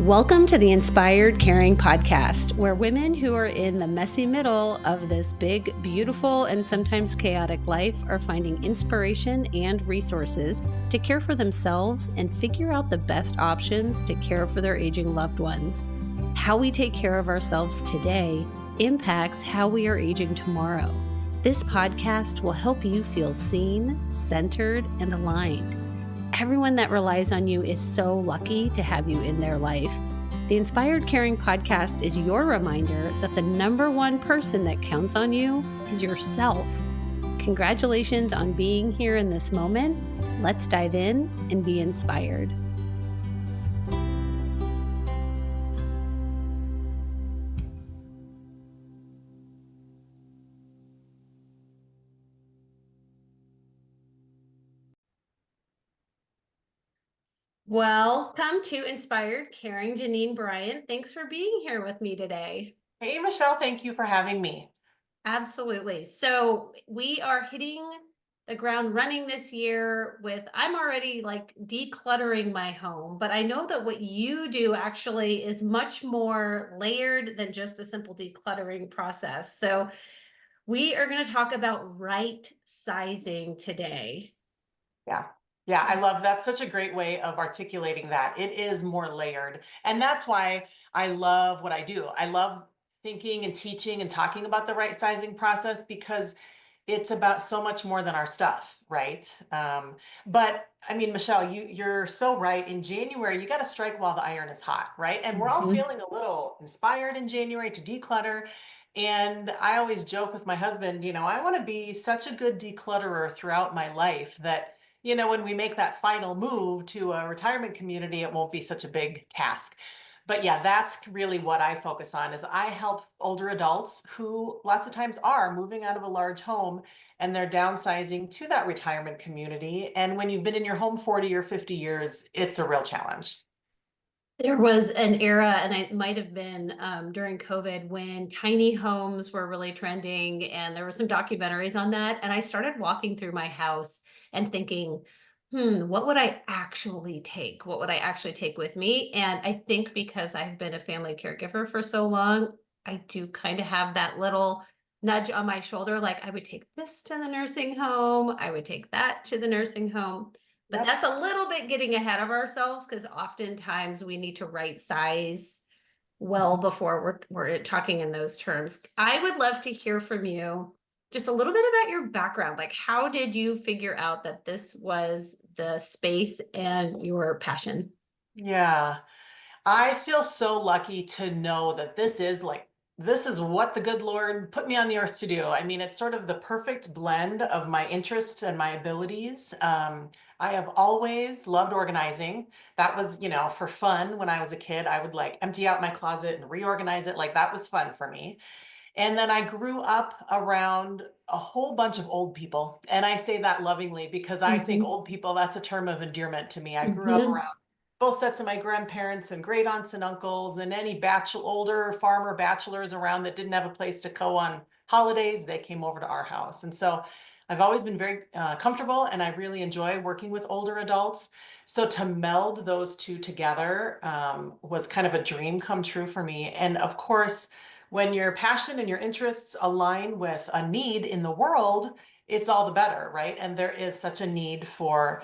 Welcome to the Inspired Caring Podcast, where women who are in the messy middle of this big, beautiful, and sometimes chaotic life are finding inspiration and resources to care for themselves and figure out the best options to care for their aging loved ones. How we take care of ourselves today impacts how we are aging tomorrow. This podcast will help you feel seen, centered, and aligned. Everyone that relies on you is so lucky to have you in their life. The Inspired Caring Podcast is your reminder that the number one person that counts on you is yourself. Congratulations on being here in this moment. Let's dive in and be inspired. Welcome to Inspired Caring, Jeannine, Bryant. Thanks for being here with me today. Hey, Michelle, thank you for having me. Absolutely. So we are hitting the ground running this year with, I'm already like decluttering my home, but I know that what you do actually is much more layered than just a simple decluttering process. So we are going to talk about right sizing today. Yeah, I love that's such a great way of articulating that. It is more layered. And that's why I love what I do. I love thinking and teaching and talking about the right sizing process because it's about so much more than our stuff, right? But I mean, Michelle, you're so right. In January, you got to strike while the iron is hot, right? And we're all feeling a little inspired in January to declutter. And I always joke with my husband, I want to be such a good declutterer throughout my life that when we make that final move to a retirement community, it won't be such a big task. But yeah, that's really what I focus on is I help older adults who lots of times are moving out of a large home and they're downsizing to that retirement community. And when you've been in your home 40 or 50 years, it's a real challenge. There was an era, and it might have been during COVID, when tiny homes were really trending, and there were some documentaries on that. And I started walking through my house and thinking, what would I actually take? What would I actually take with me? And I think because I've been a family caregiver for so long, I do kind of have that little nudge on my shoulder, like I would take this to the nursing home, I would take that to the nursing home. But Yep. that's a little bit getting ahead of ourselves because oftentimes we need to right size well before we're talking in those terms. I would love to hear from you just a little bit about your background. Like, how did you figure out that this was the space and your passion? Yeah. I feel so lucky to know that this is what the good Lord put me on the earth to do. I mean, it's sort of the perfect blend of my interests and my abilities. I have always loved organizing. That was, for fun when I was a kid. I would like empty out my closet and reorganize it. Like that was fun for me. And then I grew up around a whole bunch of old people. And I say that lovingly because I think old people, that's a term of endearment to me. I grew up around both sets of my grandparents and great aunts and uncles and any older farmer bachelors around that didn't have a place to go on holidays, they came over to our house. And so I've always been very comfortable and I really enjoy working with older adults. So to meld those two together was kind of a dream come true for me. And of course, when your passion and your interests align with a need in the world, it's all the better, right? And there is such a need for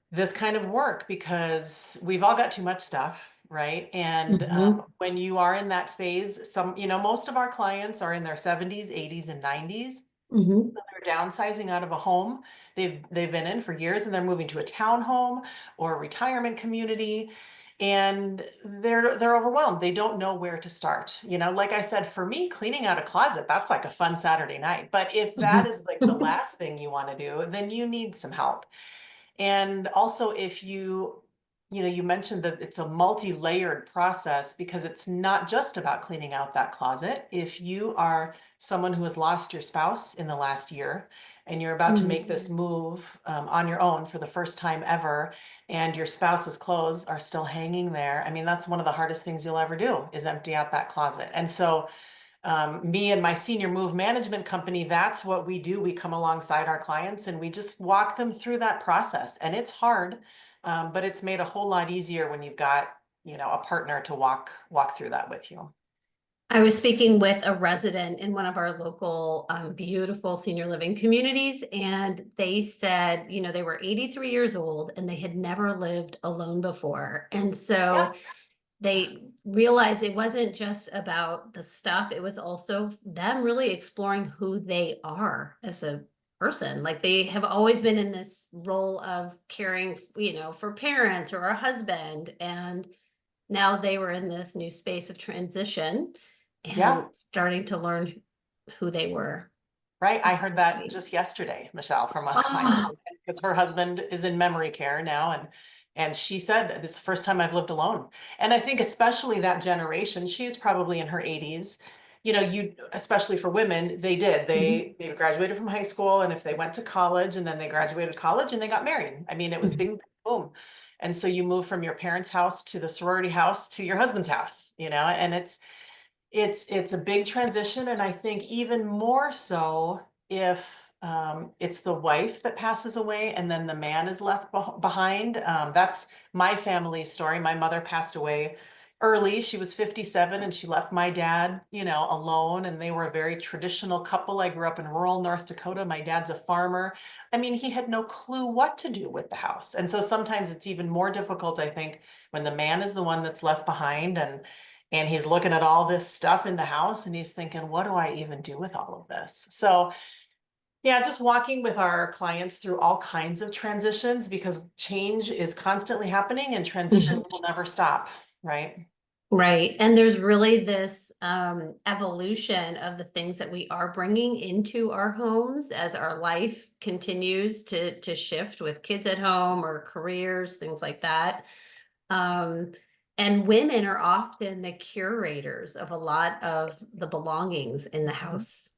this kind of work because we've all got too much stuff, right? And when you are in that phase, most of our clients are in their 70s, 80s, and 90s. They're downsizing out of a home they've been in for years, and they're moving to a townhome or a retirement community, and they're overwhelmed. They don't know where to start. Like I said, for me, cleaning out a closet, that's like a fun Saturday night. But if that is like the last thing you want to do, then you need some help. And also if you mentioned that it's a multi-layered process because it's not just about cleaning out that closet. If you are someone who has lost your spouse in the last year and you're about to make this move on your own for the first time ever, and your spouse's clothes are still hanging there, I mean, that's one of the hardest things you'll ever do is empty out that closet. And so me and my senior move management company, that's what we do. We come alongside our clients and we just walk them through that process. And it's hard, but it's made a whole lot easier when you've got a partner to walk through that with you. I was speaking with a resident in one of our local beautiful senior living communities, and they said, they were 83 years old and they had never lived alone before. And so they realized it wasn't just about the stuff, it was also them really exploring who they are as a person. Like they have always been in this role of caring, for parents or a husband. And now they were in this new space of transition and Yeah. starting to learn who they were. Right. I heard that just yesterday, Michelle, from a client, Oh, because her husband is in memory care now. And she said, this is the first time I've lived alone. And I think especially that generation, she's probably in her 80s. Especially for women, they maybe graduated from high school, and if they went to college and then they graduated college and they got married. I mean, it was bing, boom. And so you move from your parents' house to the sorority house to your husband's house, and it's a big transition. And I think even more so if it's the wife that passes away and then the man is left behind. That's my family story. My mother passed away early. She was 57 and she left my dad, alone. And they were a very traditional couple. I grew up in rural North Dakota. My dad's a farmer. I mean, he had no clue what to do with the house. And so sometimes it's even more difficult, I think, when the man is the one that's left behind, and he's looking at all this stuff in the house and he's thinking, what do I even do with all of this? So yeah, just walking with our clients through all kinds of transitions, because change is constantly happening and transitions will never stop, right? right. And there's really this evolution of the things that we are bringing into our homes as our life continues to shift with kids at home or careers, things like that. Um, and women are often the curators of a lot of the belongings in the Mhm. house.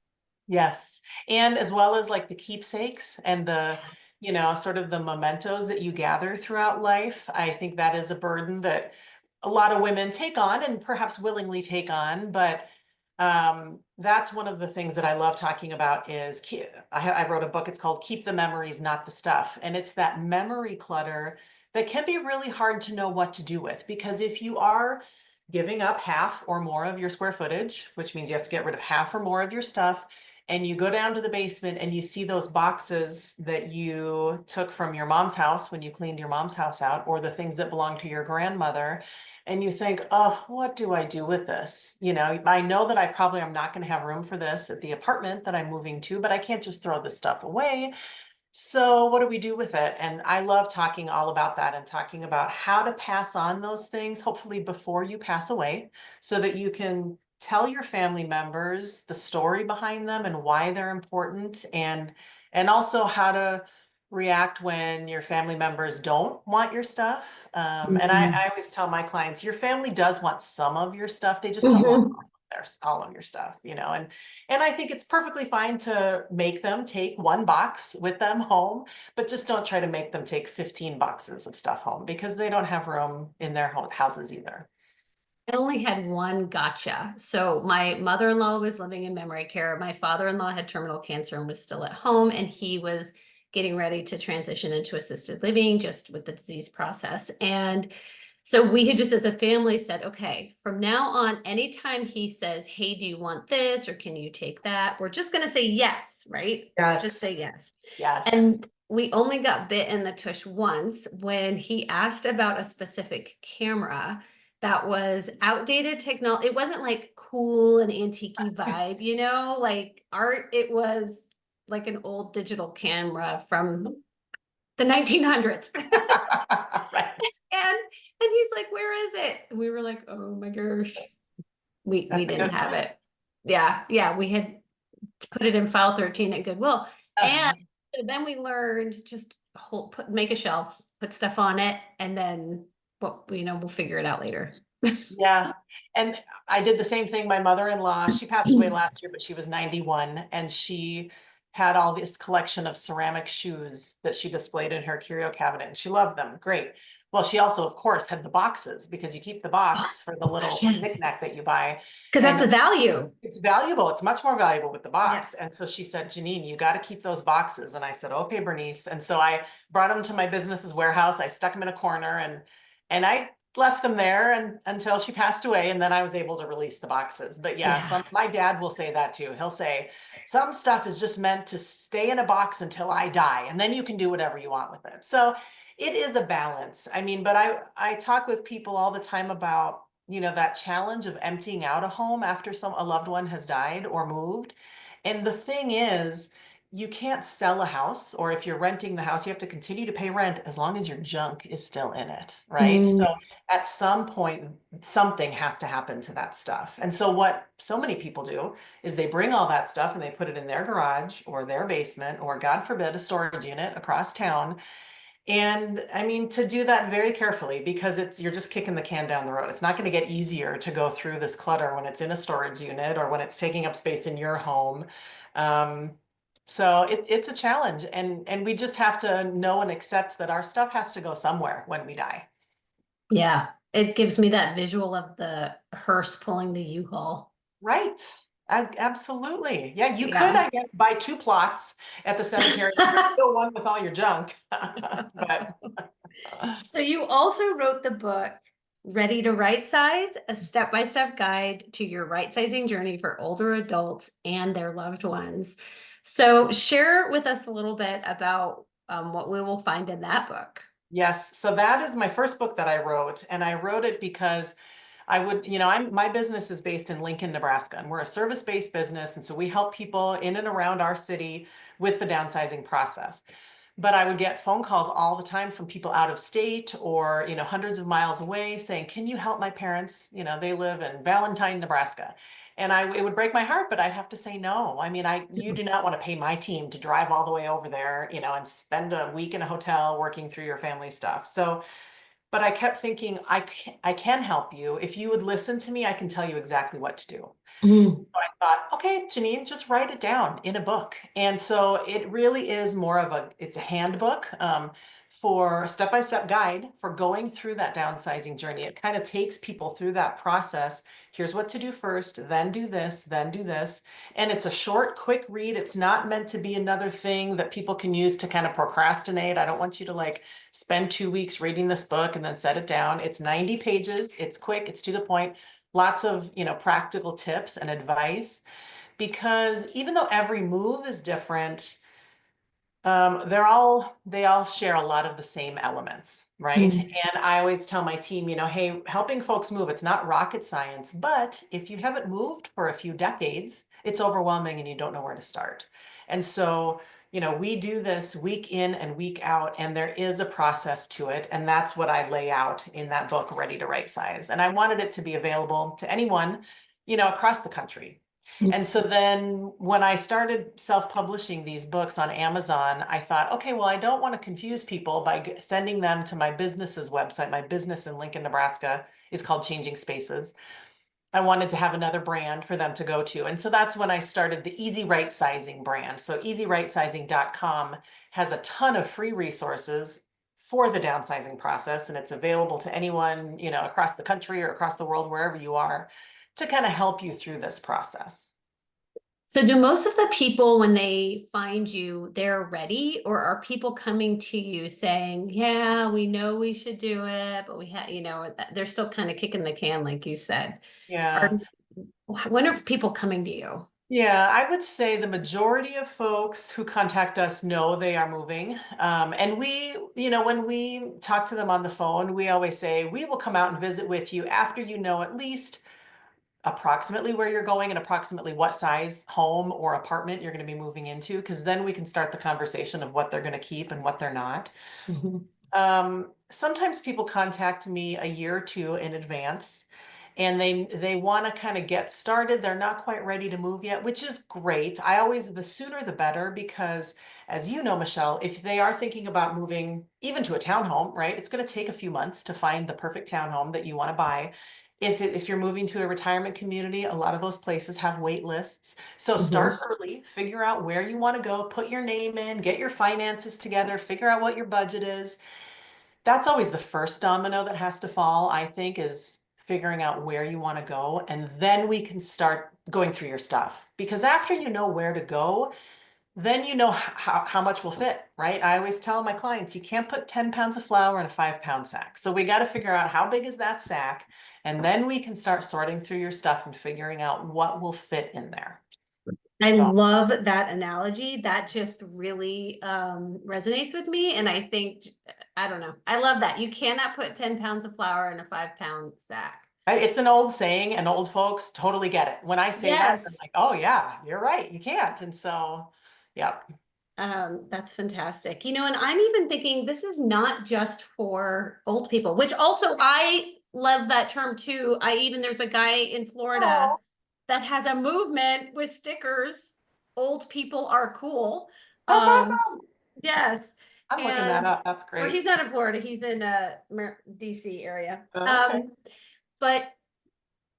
Yes. And as well as like the keepsakes and sort of the mementos that you gather throughout life. I think that is a burden that a lot of women take on and perhaps willingly take on. But that's one of the things that I love talking about is I wrote a book. It's called Keep the Memories, Not the Stuff. And it's that memory clutter that can be really hard to know what to do with, because if you are giving up half or more of your square footage, which means you have to get rid of half or more of your stuff, and you go down to the basement and you see those boxes that you took from your mom's house when you cleaned your mom's house out, or the things that belong to your grandmother, and you think, oh, what do I do with this? I know that I probably am not going to have room for this at the apartment that I'm moving to, but I can't just throw this stuff away. So what do we do with it? And I love talking all about that and talking about how to pass on those things, hopefully before you pass away, so that you can tell your family members the story behind them and why they're important, and also how to react when your family members don't want your stuff. And I always tell my clients, your family does want some of your stuff. They just don't want Mhm. all of your stuff, and I think it's perfectly fine to make them take one box with them home, but just don't try to make them take 15 boxes of stuff home, because they don't have room in their houses either. I only had one gotcha. So my mother-in-law was living in memory care. My father-in-law had terminal cancer and was still at home, and he was getting ready to transition into assisted living just with the disease process. And so we had just as a family said, okay, from now on, anytime he says, hey, do you want this? Or can you take that? We're just going to say yes, right? Just say Yes. yes. Yes. And we only got bit in the tush once when he asked about a specific camera that was outdated technology. It wasn't like cool and antique vibe, like art. It was like an old digital camera from the 1900s. Right. And he's like, where is it? And we were like, oh my gosh, we That's a didn't good have one. it. Yeah, we had put it in file 13 at Goodwill. And so then we learned just make a shelf, put stuff on it, and then we'll figure it out later. Yeah. And I did the same thing. My mother-in-law, she passed away last year, but she was 91, and she had all this collection of ceramic shoes that she displayed in her curio cabinet, and she loved them. Great. Well, she also, of course, had the boxes, because you keep the box for the little Yes. knickknack that you buy. Because that's And the value. it's valuable. It's much more valuable with the box. Yes. And so she said, Jeannine, you got to keep those boxes. And I said, okay, Bernice. And so I brought them to my business's warehouse. I stuck them in a corner, and I left them there until she passed away, and then I was able to release the boxes. But yeah, Yeah. my dad will say that too. He'll say some stuff is just meant to stay in a box until I die, and then you can do whatever you want with it. So it is a balance. I mean, but I talk with people all the time about, that challenge of emptying out a home after a loved one has died or moved. And the thing is, you can't sell a house, or if you're renting the house, you have to continue to pay rent as long as your junk is still in it, right? Mm, So at some point, something has to happen to that stuff. And so what so many people do is they bring all that stuff and they put it in their garage or their basement, or God forbid, a storage unit across town. And I mean, to do that very carefully, because you're just kicking the can down the road. It's not going to get easier to go through this clutter when it's in a storage unit or when it's taking up space in your home. Um, so it's a challenge, and we just have to know and accept that our stuff has to go somewhere when we die. yeah. It gives me that visual of the hearse pulling the U-Haul. Right. Absolutely. Yeah, you could, Yeah. I guess, buy two plots at the cemetery and fill one with all your junk. But So you also wrote the book Ready to Right Size, a step-by-step guide to your right-sizing journey for older adults and their loved ones. So share with us a little bit about what we will find in that book. yes, so that is my first book that I wrote, and I wrote it because my business is based in Lincoln, Nebraska, and we're a service-based business, and so we help people in and around our city with the downsizing process. But I would get phone calls all the time from people out of state or, hundreds of miles away saying, can you help my parents? They live in Valentine, Nebraska. And it would break my heart, but I'd have to say no. I mean, you do not want to pay my team to drive all the way over there, and spend a week in a hotel working through your family stuff. So, but I kept thinking, I can help you. If you would listen to me, I can tell you exactly what to do. Mm, So I thought, okay, Jeannine, just write it down in a book. And so it really is more of it's a handbook, for a step-by-step guide for going through that downsizing journey. It kind of takes people through that process. Here's what to do first, then do this, then do this. And it's a short, quick read. It's not meant to be another thing that people can use to kind of procrastinate. I don't want you to like spend 2 weeks reading this book and then set it down. It's 90 pages. It's quick. It's to the point. Lots of, practical tips and advice, because even though every move is different, they all share a lot of the same elements, right? mm, And I always tell my team, hey, helping folks move, it's not rocket science, but if you haven't moved for a few decades, it's overwhelming and you don't know where to start. And so, we do this week in and week out, and there is a process to it. And that's what I lay out in that book, Ready to Right Size. And I wanted it to be available to anyone, across the country. mm. And so then when I started self-publishing these books on Amazon, I thought, okay, well, I don't want to confuse people by sending them to my business's website. My business in Lincoln, Nebraska is called Changing Spaces. I wanted to have another brand for them to go to. And so that's when I started the Easy Right Sizing brand. So easyrightsizing.com has a ton of free resources for the downsizing process, and it's available to anyone, across the country or across the world, wherever you are, to kind of help you through this process. So do most of the people, when they find you, they're ready, or are people coming to you saying, yeah, we know we should do it, but they're still kind of kicking the can, like you said. Are Yeah. When are people coming to you? Yeah, I would say the majority of folks who contact us know they are moving. And when we talk to them on the phone, we always say, we will come out and visit with you after you know at least approximately where you're going and approximately what size home or apartment you're going to be moving into, because then we can start the conversation of what they're going to keep and what they're not. Mhm. Sometimes people contact me a year or two in advance, and they want to kind of get started. They're not quite ready to move yet, which is great. The sooner the better, because as you know, Michelle, if they are thinking about moving even to a townhome, right, it's going to take a few months to find the perfect townhome that you want to buy. If you're moving to a retirement community, a lot of those places have wait lists. So start Mhm. early, figure out where you want to go, put your name in, get your finances together, figure out what your budget is. That's always the first domino that has to fall, I think, is figuring out where you want to go. And then we can start going through your stuff. Because after you know where to go, then you know how much will fit, right? I always tell my clients, you can't put 10 pounds of flour in a 5-pound sack. So we got to figure out how big is that sack, and then we can start sorting through your stuff and figuring out what will fit in there. I So love that analogy. That just really resonates with me. And I think, I don't know, I love that. You cannot put 10 pounds of flour in a 5-pound sack. it's an old saying, and old folks totally get it. When I say that, they're Yes. like, oh yeah, you're right, you can't. And so, yeah. That's fantastic. You know, and I'm even thinking this is not just for old people, which also I love that term too. There's a guy in Florida Oh, that has a movement with stickers. Old people are cool. that's Um, awesome. yes. I'm looking that And, up. That's or great. he's not in Florida, he's in DC area. Okay. But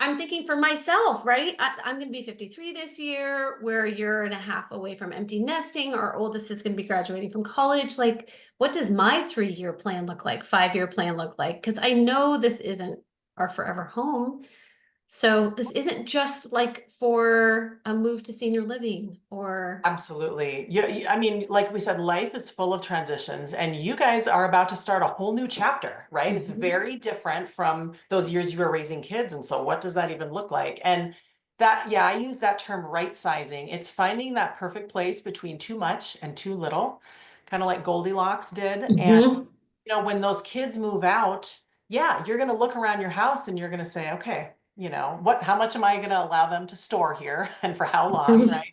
I'm thinking for myself, right? I'm going to be 53 this year. We're a year and a half away from empty nesting. Our oldest is going to be graduating from college. Like, what does my 3-year plan look like? 5-year plan look like? Because I know this isn't our forever home. So this isn't just like for a move to senior living or. Absolutely. Yeah, I mean, like we said, life is full of transitions, and you guys are about to start a whole new chapter, right? It's Mhm. very different from those years you were raising kids. And so, what does that even look like? And that, yeah, I use that term right sizing. It's finding that perfect place between too much and too little, kind of like Goldilocks did. And, Mhm. when those kids move out, yeah, you're going to look around your house and you're going to say, okay, how much am I going to allow them to store here and for how long, right?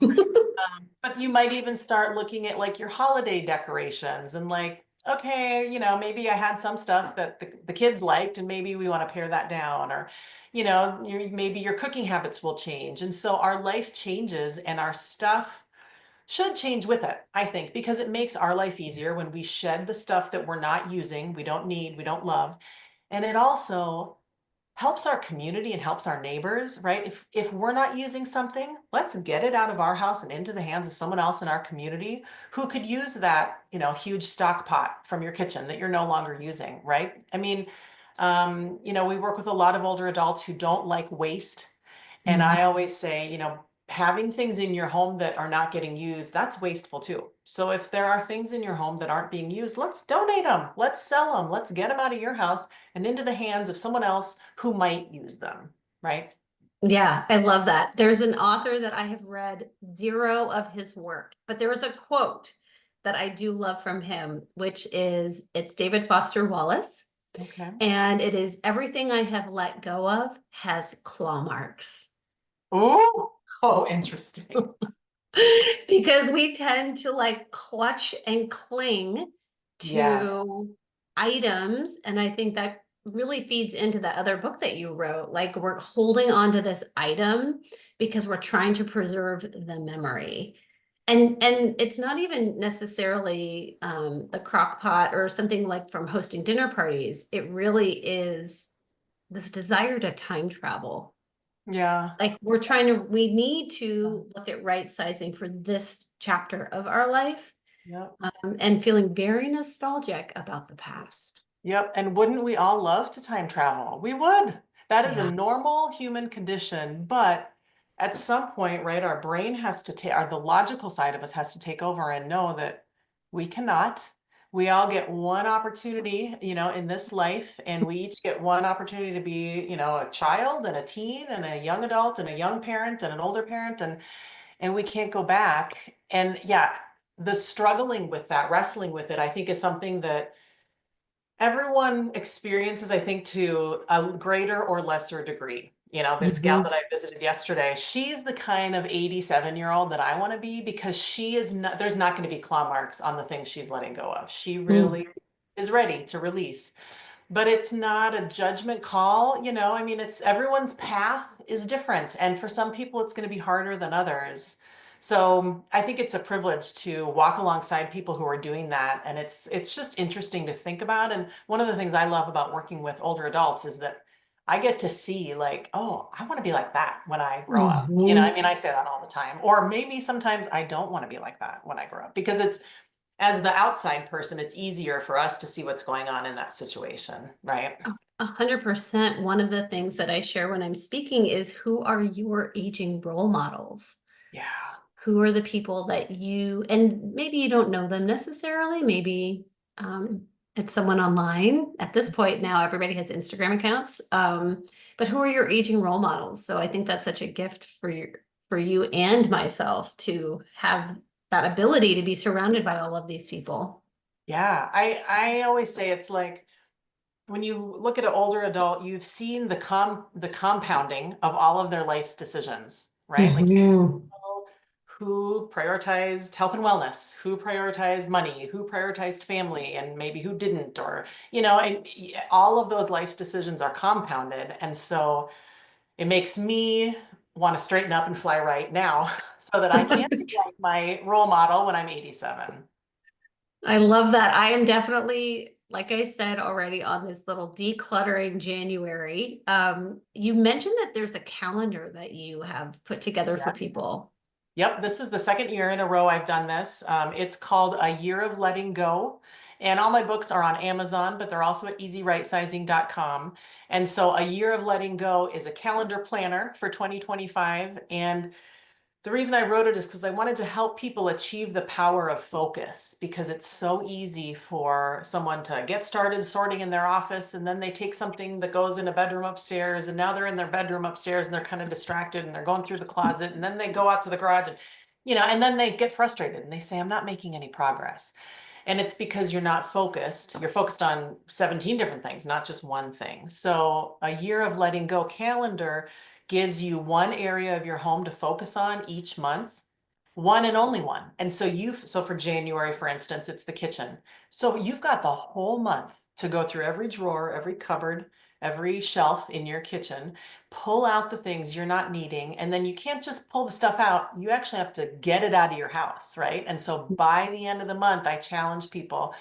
But you might even start looking at like your holiday decorations and like, okay, maybe I had some stuff that the kids liked and maybe we want to pare that down, or, maybe your cooking habits will change. And so our life changes and our stuff should change with it, I think, because it makes our life easier when we shed the stuff that we're not using, we don't need, we don't love. And it also helps our community and helps our neighbors, right? If we're not using something, let's get it out of our house and into the hands of someone else in our community who could use that, huge stock pot from your kitchen that you're no longer using, right? I mean, we work with a lot of older adults who don't like waste. And I always say, having things in your home that are not getting used, that's wasteful too. So if there are things in your home that aren't being used, let's donate them. Let's sell them. Let's get them out of your house and into the hands of someone else who might use them, right? Yeah, I love that. There's an author that I have read zero of his work, but there was a quote that I do love from him, which is it's David Foster Wallace, Okay. and it is everything I have let go of has claw marks. Oh, oh, interesting. Because we tend to like clutch and cling Yeah. to items. And I think that really feeds into the other book that you wrote. Like we're holding on to this item because we're trying to preserve the memory. And it's not even necessarily the crock pot or something like from hosting dinner parties. It really is this desire to time travel. Yeah. Like we need to look at right sizing for this chapter of our life, Yep. and feeling very nostalgic about the past. Yep. And wouldn't we all love to time travel? We would. That is a Yeah. normal human condition, but at some point, right, our brain has to take, or the logical side of us has to take over and know that we cannot. We all get one opportunity, in this life, and we each get one opportunity to be, a child and a teen and a young adult and a young parent and an older parent, and we can't go back. And yeah, the struggling with that, wrestling with it, I think is something that everyone experiences, I think, to a greater or lesser degree. This gal Mhm. that I visited yesterday, she's the kind of 87-year-old that I want to be, because she is not, there's not going to be claw marks on the things she's letting go of. She Mm. really is ready to release. But it's not a judgment call, I mean, it's everyone's path is different. And for some people, it's going to be harder than others. So I think it's a privilege to walk alongside people who are doing that. And it's just interesting to think about. And one of the things I love about working with older adults is that I get to see like, oh, I want to be like that when I grow up. I Mhm. mean, I say that all the time. Or maybe sometimes I don't want to be like that when I grow up, because it's as the outside person, it's easier for us to see what's going on in that situation, right? 100%. One of the things that I share when I'm speaking is who are your aging role models? Yeah. who are the people that you, and maybe you don't know them necessarily, maybe um, it's someone online. At this point now, everybody has Instagram accounts. But who are your aging role models? So I think that's such a gift for you and myself to have that ability to be surrounded by all of these people. Yeah, I always say it's like when you look at an older adult, you've seen the compounding of all of their life's decisions, right? Like Mhm. people who prioritized health and wellness, who prioritized money, who prioritized family, and maybe who didn't, or and all of those life's decisions are compounded, and so it makes me want to straighten up and fly right now, so that I can be like my role model when I'm 87. I love that. I am definitely, like I said already, on this little decluttering January. You mentioned that there's a calendar that you have put together for Yes. people. Yep, this is the second year in a row I've done this. It's called A Year of Letting Go. And all my books are on Amazon, but they're also at easyrightsizing.com. And so A Year of Letting Go is a calendar planner for 2025. And the reason I wrote it is because I wanted to help people achieve the power of focus, because it's so easy for someone to get started sorting in their office and then they take something that goes in a bedroom upstairs and now they're in their bedroom upstairs and they're kind of distracted and they're going through the closet and then they go out to the garage and and then they get frustrated and they say, I'm not making any progress. And it's because you're not focused. You're focused on 17 different things, not just one thing. So a year of letting go calendar gives you one area of your home to focus on each month, one and only one. And so for January, for instance, it's the kitchen. So you've got the whole month to go through every drawer, every cupboard, every shelf in your kitchen, pull out the things you're not needing. And then you can't just pull the stuff out. You actually have to get it out of your house, right? And so by the end of the month, I challenge people,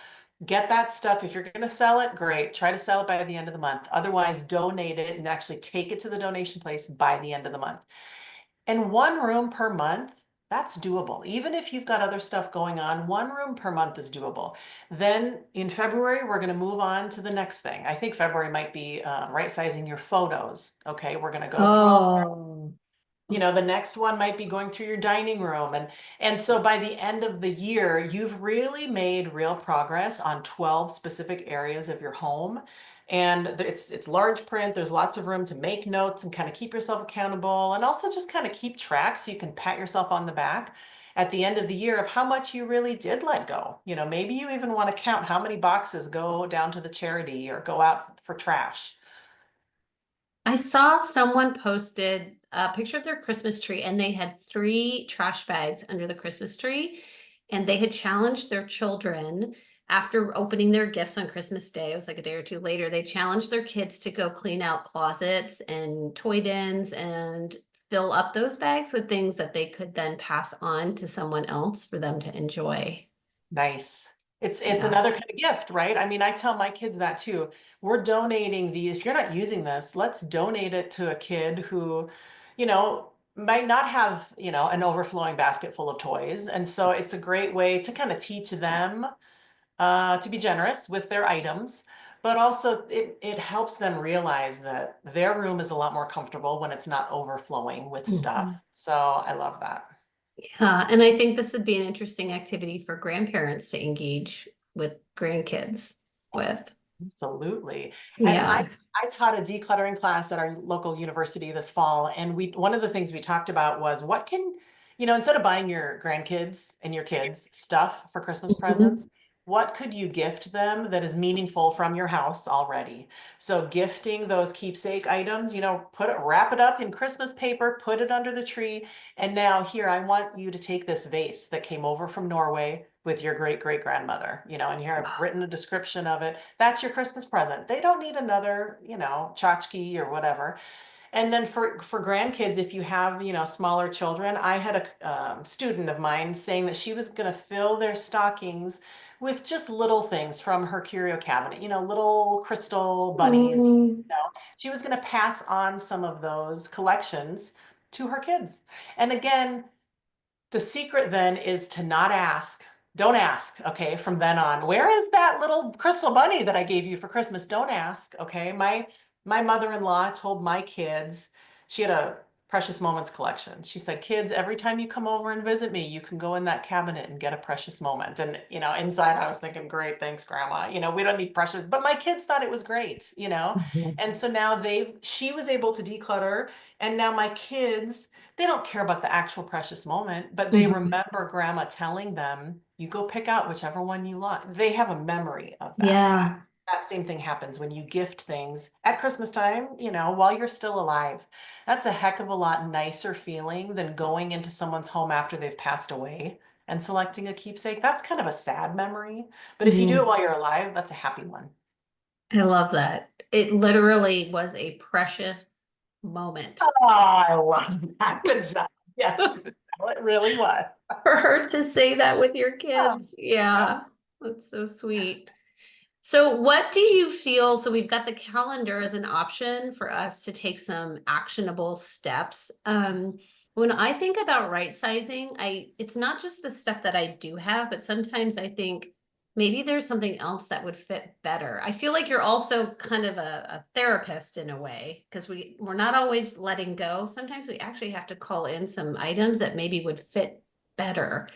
get that stuff. If you're going to sell it, great. Try to sell it by the end of the month. Otherwise, donate it and actually take it to the donation place by the end of the month. And one room per month, that's doable. Even if you've got other stuff going on, one room per month is doable. Then in February, we're going to move on to the next thing. I think February might be right sizing your photos. Okay, we're going to go through all Oh, the next one might be going through your dining room. And so by the end of the year, you've really made real progress on 12 specific areas of your home. And it's large print. There's lots of room to make notes and kind of keep yourself accountable and also just kind of keep track so you can pat yourself on the back at the end of the year of how much you really did let go. Maybe you even want to count how many boxes go down to the charity or go out for trash. I saw someone posted a picture of their Christmas tree and they had three trash bags under the Christmas tree. And they had challenged their children after opening their gifts on Christmas Day. It was like a day or two later. They challenged their kids to go clean out closets and toy bins and fill up those bags with things that they could then pass on to someone else for them to enjoy. Nice. It's Yeah. another kind of gift, right? I mean, I tell my kids that too. We're donating these. If you're not using this, let's donate it to a kid who, might not have, an overflowing basket full of toys. And so it's a great way to kind of teach them to be generous with their items, but also it helps them realize that their room is a lot more comfortable when it's not overflowing with stuff. Mhm. So I love that. Yeah, and I think this would be an interesting activity for grandparents to engage with grandkids with. Absolutely. And I Yeah. I taught a decluttering class at our local university this fall, and one of the things we talked about was what can, instead of buying your grandkids and your kids stuff for Christmas presents, Mhm. what could you gift them that is meaningful from your house already? So gifting those keepsake items, wrap it up in Christmas paper, put it under the tree, and now here, I want you to take this vase that came over from Norway with your great great grandmother, and here I've written a description of it. That's your Christmas present. They don't need another, tchotchke or whatever. And then for grandkids, if you have, smaller children, I had a student of mine saying that she was going to fill their stockings with just little things from her curio cabinet, little crystal bunnies. Mm. She was going to pass on some of those collections to her kids. And again, the secret then is to not ask. Don't ask, okay, from then on. Where is that little crystal bunny that I gave you for Christmas? Don't ask, okay? My mother-in-law told my kids, she had precious moments collection. She said, kids, every time you come over and visit me, you can go in that cabinet and get a precious moment. And, inside I was thinking, great, thanks, Grandma. We don't need precious, but my kids thought it was great, Mhm. And so now she was able to declutter. And now my kids, they don't care about the actual precious moment, but they Mhm. remember Grandma telling them, you go pick out whichever one you want. They have a memory of that. Yeah. That same thing happens when you gift things at Christmas time, while you're still alive. That's a heck of a lot nicer feeling than going into someone's home after they've passed away and selecting a keepsake. That's kind of a sad memory. But if you do it Mhm. while you're alive, that's a happy one. I love that. It literally was a precious moment Oh, I love that. Good job. Yes, it really was. for her to say that with your Oh, kids. yep. Yeah, that's so sweet. So, what do you feel? So, we've got the calendar as an option for us to take some actionable steps. When I think about right sizing, it's not just the stuff that I do have, but sometimes I think maybe there's something else that would fit better. I feel like you're also kind of a therapist in a way because we're not always letting go. Sometimes we actually have to call in some items that maybe would fit better.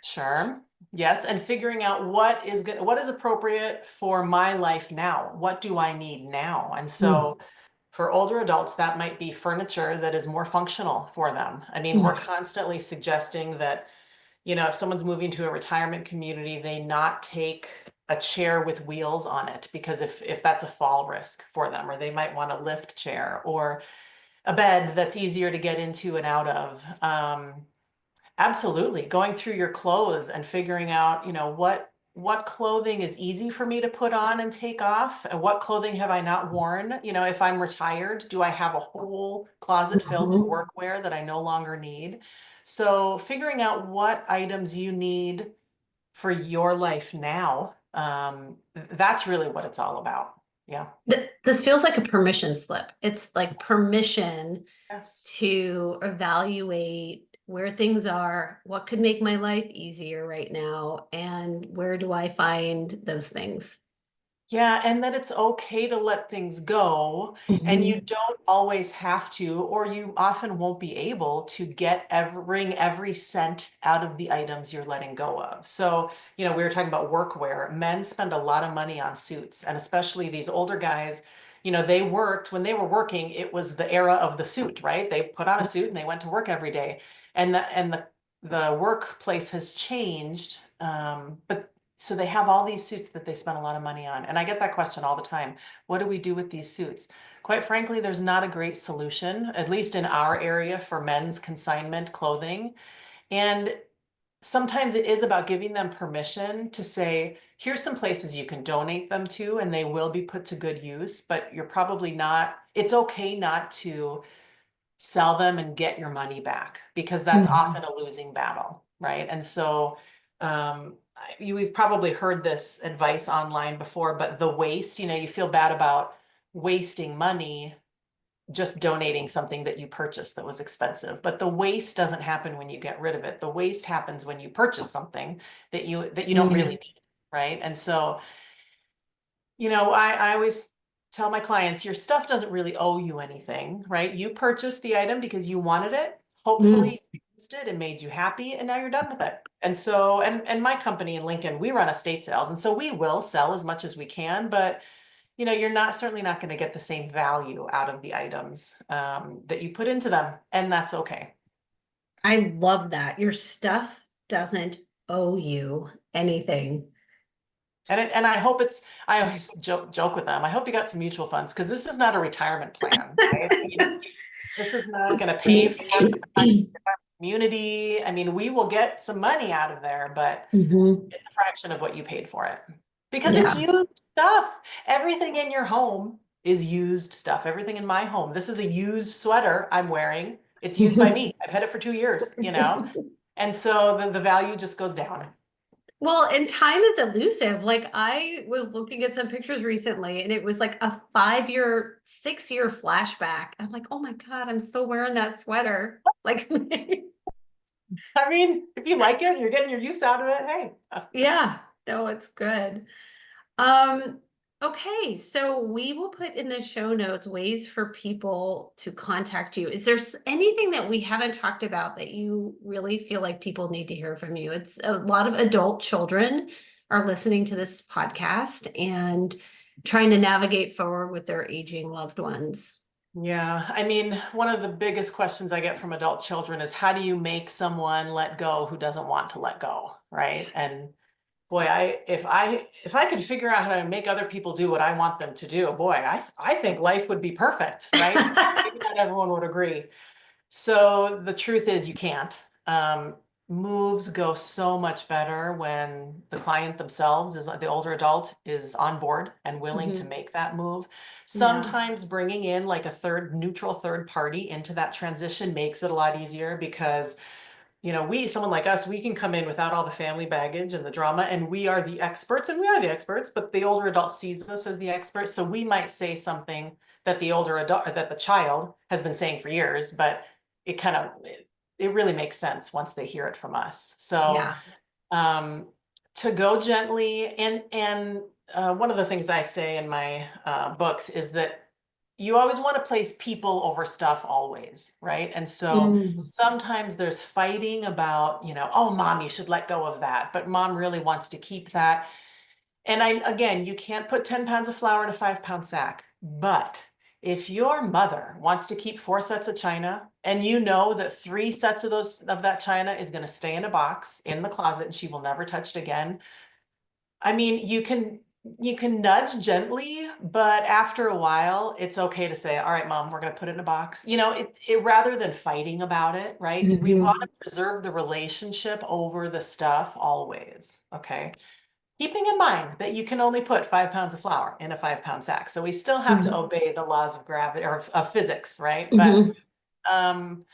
Sure. Yes, and figuring out what is good, what is appropriate for my life now. What do I need now? And so for older adults, that might be furniture that is more functional for them. I mean, we're Mm. constantly suggesting that, if someone's moving to a retirement community, they not take a chair with wheels on it because if that's a fall risk for them, or they might want a lift chair or a bed that's easier to get into and out of. Absolutely. Going through your clothes and figuring out, what clothing is easy for me to put on and take off, and what clothing have I not worn? If I'm retired, do I have a whole closet filled with Mhm. workwear that I no longer need? So figuring out what items you need for your life now, that's really what it's all about. Yeah. This feels like a permission slip. It's like permission Yes. to evaluate where things are, what could make my life easier right now, and where do I find those things? Yeah, and that it's okay to let things go, and you Mhm. don't always have to, or you often won't be able to wring every cent out of the items you're letting go of. So, we were talking about workwear. Men spend a lot of money on suits, and especially these older guys, they worked when they were working, it was the era of the suit, right? They put on a suit and they went to work every day. And the workplace has changed, but so they have all these suits that they spend a lot of money on. And I get that question all the time. What do we do with these suits? Quite frankly, there's not a great solution, at least in our area, for men's consignment clothing. And sometimes it is about giving them permission to say, here's some places you can donate them to, and they will be put to good use, but you're probably not, it's okay not to sell them and get your money back because that's often Mhm. a losing battle, right? And so we've probably heard this advice online before, but the waste, you feel bad about wasting money just donating something that you purchased that was expensive. But the waste doesn't happen when you get rid of it. The waste happens when you purchase something that you don't really Mm. need, right? And so I always tell my clients, your stuff doesn't really owe you anything, right? You purchased the item because you wanted it. Mm. Hopefully you used it and made you happy, and now you're done with it. And so, and my company in Lincoln, we run estate sales. And so we will sell as much as we can, but you're certainly not going to get the same value out of the items that you put into them. And that's okay. I love that. Your stuff doesn't owe you anything. And I hope I always joke with them. I hope you got some mutual funds because this is not a retirement plan, right? I mean, this is not going to pay for community. I mean, we will get some money out of there, but Mhm. it's a fraction of what you paid for it because it's Yeah. used stuff. Everything in your home is used stuff. Everything in my home. This is a used sweater I'm wearing. It's used by me. I've had it for 2 years. And so the value just goes down. Well, and time is elusive. Like I was looking at some pictures recently and it was like a 5-year, 6-year flashback. I'm like, oh my God, I'm still wearing that sweater. Like, I mean, if you like it, you're getting your use out of it. Hey, yeah, no, it's good. Um, Okay, so we will put in the show notes ways for people to contact you. Is there anything that we haven't talked about that you really feel like people need to hear from you? It's a lot of adult children are listening to this podcast and trying to navigate forward with their aging loved ones. Yeah, I mean, one of the biggest questions I get from adult children is how do you make someone let go who doesn't want to let go, right? And boy, if I could figure out how to make other people do what I want them to do, boy, I think life would be perfect, right? Maybe not everyone would agree. So the truth is you can't. Moves go so much better when the client themselves is the older adult is on board and willing to Mhm. make that move. Yeah. Sometimes bringing in like a neutral third party into that transition makes it a lot easier because someone like us, we can come in without all the family baggage and the drama, and we are the experts, and we are the experts, but the older adult sees us as the experts. So we might say something that the older adult or that the child has been saying for years, but it really makes sense once they hear it from us. So Yeah. um, to go gently and one of the things I say in my books is that you always want to place people over stuff always, right? And so Mm. sometimes there's fighting about, oh, mom, you should let go of that, but mom really wants to keep that. And again, you can't put 10 pounds of flour in a 5-pound sack, but if your mother wants to keep 4 sets of china and you know that 3 sets of that china is going to stay in a box in the closet and she will never touch it again, I mean, you can nudge gently, but after a while, it's okay to say, all right, mom, we're going to put it in a box. It rather than fighting about it, right? We want Mhm. to preserve the relationship over the stuff always. Okay. Keeping in mind that you can only put 5 pounds of flour in a 5-pound sack. So we still have to Mhm. obey the laws of gravity or of physics, right? But Mhm. um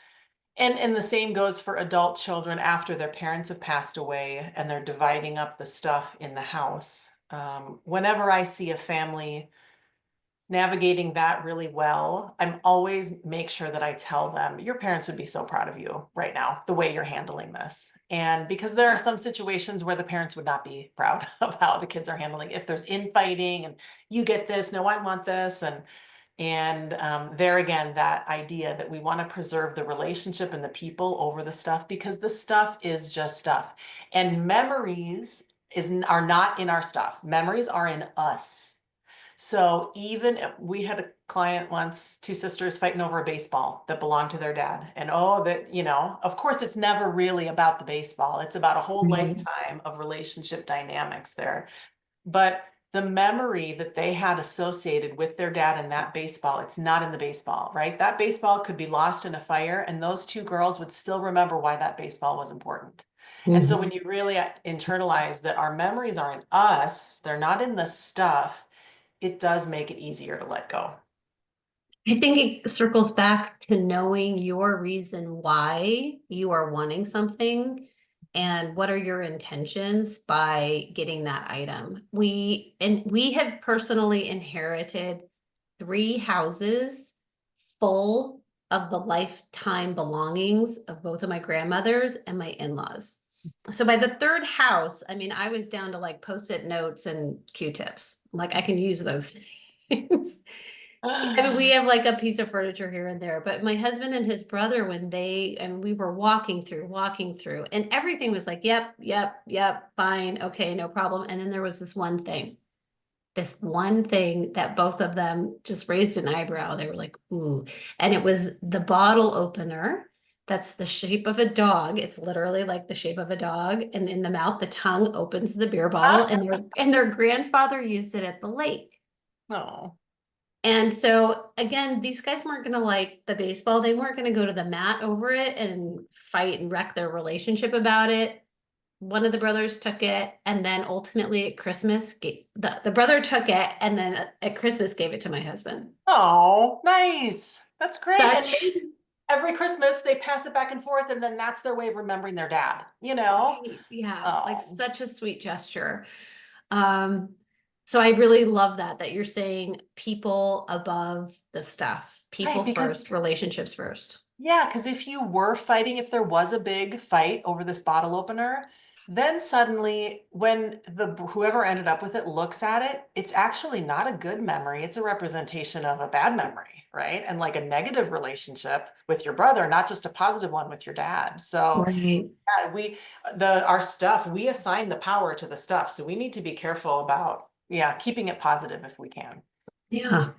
and the same goes for adult children after their parents have passed away and they're dividing up the stuff in the house. Whenever I see a family navigating that really well, I'm always make sure that I tell them, your parents would be so proud of you right now, the way you're handling this. And because there are some situations where the parents would not be proud of how the kids are handling, if there's infighting and you get this, no, I want this. And there again, that idea that we want to preserve the relationship and the people over the stuff because the stuff is just stuff. And memories are not in our stuff. Memories are in us. So even we had a client once, 2 sisters fighting over a baseball that belonged to their dad. And oh, of course, it's never really about the baseball. It's about a whole Mhm. lifetime of relationship dynamics there. But the memory that they had associated with their dad and that baseball, it's not in the baseball, right? That baseball could be lost in a fire, and those 2 girls would still remember why that baseball was important. And so Mhm. when you really internalize that our memories are in us, they're not in the stuff, it does make it easier to let go. I think it circles back to knowing your reason why you are wanting something and what are your intentions by getting that item. We have personally inherited 3 houses full of the lifetime belongings of both of my grandmothers and my in-laws. So by the third house, I mean, I was down to like post-it notes and Q-tips. Like I can use those things. I mean, we have like a piece of furniture here and there, but my husband and his brother, and we were walking through, and everything was like, yep, yep, yep, fine, okay, no problem. And then there was this one thing that both of them just raised an eyebrow. They were like, ooh. And it was the bottle opener. That's the shape of a dog. It's literally like the shape of a dog. And in the mouth, the tongue opens the beer bottle. And their grandfather used it at the lake. No. And so again, these guys weren't gonna like the baseball. They weren't gonna go to the mat over it and fight and wreck their relationship about it. One of the brothers took it, and then ultimately at Christmas, the brother took it, and then at Christmas gave it to my husband. Oh, nice. That's great. And Such, maybe every Christmas they pass it back and forth, and then that's their way of remembering their dad, you know? right, yeah, like Oh, such a sweet gesture. Um, so I really love that you're saying people above the stuff, right. people Because first, relationships first. yeah, because if you were fighting, if there was a big fight over this bottle opener, Then suddenly, when whoever ended up with it looks at it, it's actually not a good memory. It's a representation of a bad memory, right? And like a negative relationship with your brother, not just a positive one with your dad. So Right. yeah, our stuff, we assign the power to the stuff. So we need to be careful about, yeah, keeping it positive if we can. Yeah.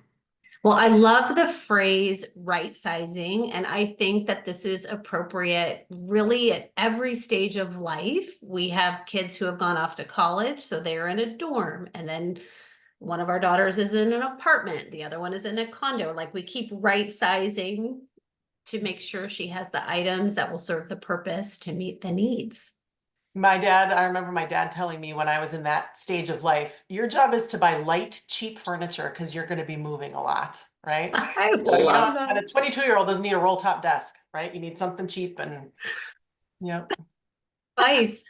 Well, I love the phrase right sizing, and I think that this is appropriate really at every stage of life. We have kids who have gone off to college, so they're in a dorm, and then one of our daughters is in an apartment, the other one is in a condo. Like we keep right sizing to make sure she has the items that will serve the purpose to meet the needs. I remember my dad telling me when I was in that stage of life, your job is to buy light, cheap furniture because you're going to be moving a lot, right? I So you love don't, and that. a 22-year-old doesn't need a roll top desk, right? You need something cheap and, you know, Advice.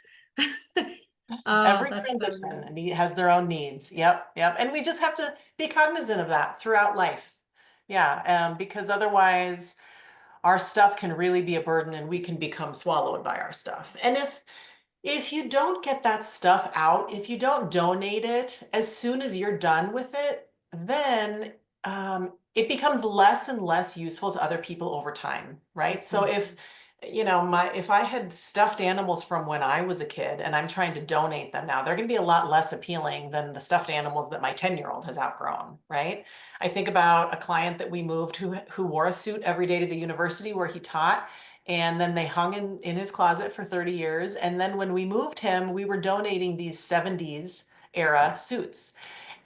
Oh, every that's so transition good. and he has their own needs. Yep, yep. And we just have to be cognizant of that throughout life. Yeah, because otherwise our stuff can really be a burden and we can become swallowed by our stuff. And if you don't get that stuff out, if you don't donate it, as soon as you're done with it, then it becomes less and less useful to other people over time, right? So if, if I had stuffed animals from when I was a kid and I'm trying to donate them now, they're going to be a lot less appealing than the stuffed animals that my 10-year-old has outgrown, right? I think about a client that we moved who wore a suit every day to the university where he taught, and then they hung in his closet for 30 years. And then when we moved him, we were donating these 70s era suits.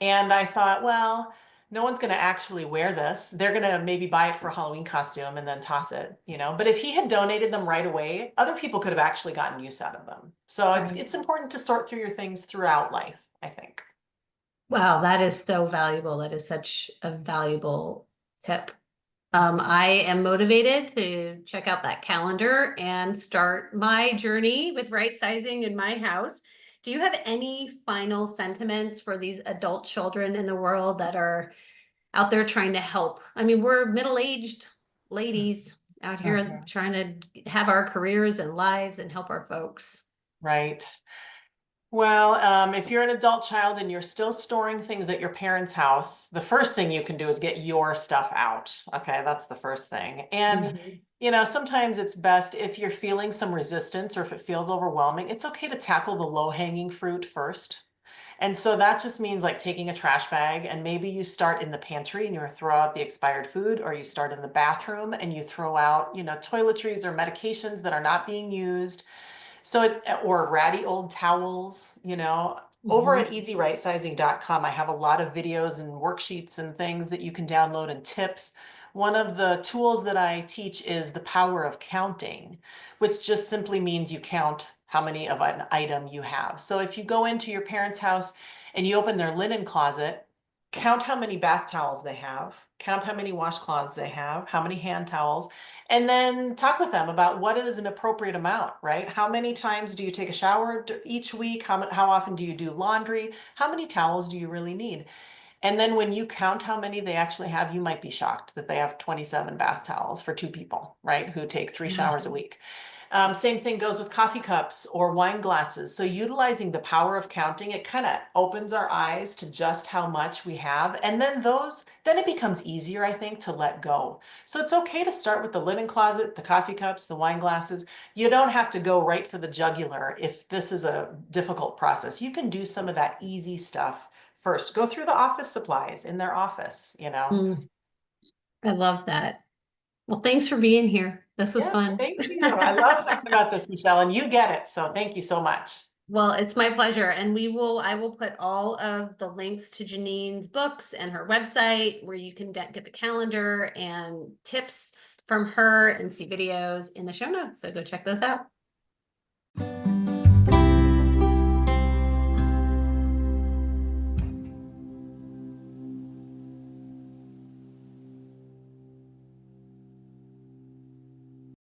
And I thought, well, no one's going to actually wear this. They're going to maybe buy it for a Halloween costume and then toss it, But if he had donated them right away, other people could have actually gotten use out of them. So Right. it's important to sort through your things throughout life, I think. Wow, that is so valuable. That is such a valuable tip. I am motivated to check out that calendar and start my journey with right sizing in my house. Do you have any final sentiments for these adult children in the world that are out there trying to help? I mean, we're middle-aged ladies out here Mhm. trying to have our careers and lives and help our folks. Right. Well, if you're an adult child and you're still storing things at your parents' house, the first thing you can do is get your stuff out. Okay, that's the first thing. And, Mhm. sometimes it's best if you're feeling some resistance or if it feels overwhelming, it's okay to tackle the low-hanging fruit first. And so that just means like taking a trash bag and maybe you start in the pantry and you throw out the expired food, or you start in the bathroom and you throw out, toiletries or medications that are not being used. Or ratty old towels, over at Mhm. easyrightsizing.com, I have a lot of videos and worksheets and things that you can download and tips. One of the tools that I teach is the power of counting, which just simply means you count how many of an item you have. So if you go into your parents' house and you open their linen closet, count how many bath towels they have, count how many washcloths they have, how many hand towels, and then talk with them about what is an appropriate amount, right? How many times do you take a shower each week? How often do you do laundry? How many towels do you really need? And then when you count how many they actually have, you might be shocked that they have 27 bath towels for two people, right? Who take 3 showers a week. Same thing goes with coffee cups or wine glasses. So utilizing the power of counting, it kind of opens our eyes to just how much we have. And then it becomes easier, I think, to let go. So it's okay to start with the linen closet, the coffee cups, the wine glasses. You don't have to go right for the jugular if this is a difficult process. You can do some of that easy stuff first. Go through the office supplies in their office. Mm, I love that. Well, thanks for being here. This was Yeah, fun. thank you. I love talking about this, Michelle, and you get it. So thank you so much. Well, it's my pleasure. And I will put all of the links to Jeannine's books and her website where you can get the calendar and tips from her and see videos in the show notes. So go check those out.